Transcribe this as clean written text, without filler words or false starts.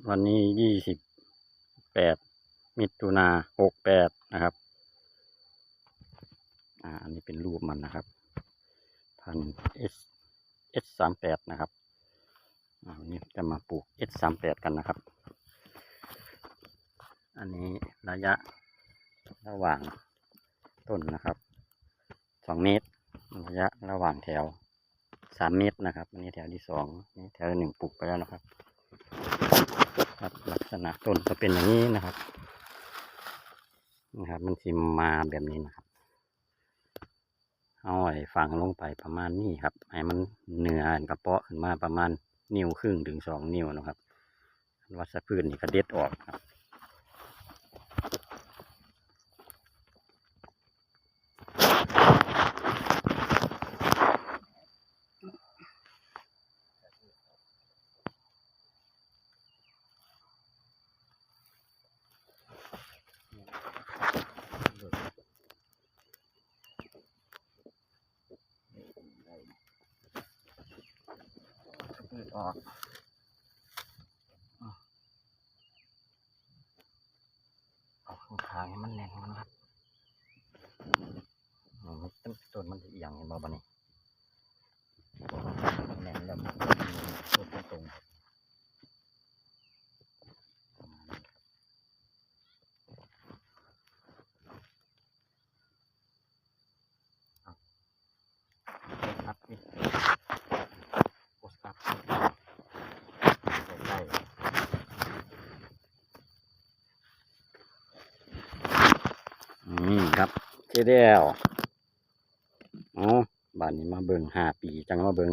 วันนี้28 มิถุนา68นะครับอันนี้เป็นรูปมันนะครับพัน S38นะครับวันนี้จะมาปลูก S38กันนะครับอันนี้ระยะระหว่างต้นนะครับ2 เมตรระยะระหว่างแถว3 เมตรนะครับอันนี้แถวที่2นี่แถวที่1ปลูกไปแล้วนะครับลักษณะต้นจะเป็นอย่างนี้นะครับมันจะมาแบบนี้นะครับเอาฝังลงไปประมาณนี้ครับให้มันเนื้อกระเปาะขึ้นมาประมาณ1.5 นิ้วถึง2 นิ้วนะครับวัชพืชนี่ก็เด็ดออกครับออกทางมันแน่นมันครับต้นมันจะเอียงเห็นบ่บัดนี้แน่นแล้วต้นตรงครับนี่โพสต์ครับใกล้ครับเจ๊เดียวบ้านนี้มาเบิ่ง5 ปีจังมาเบิ่ง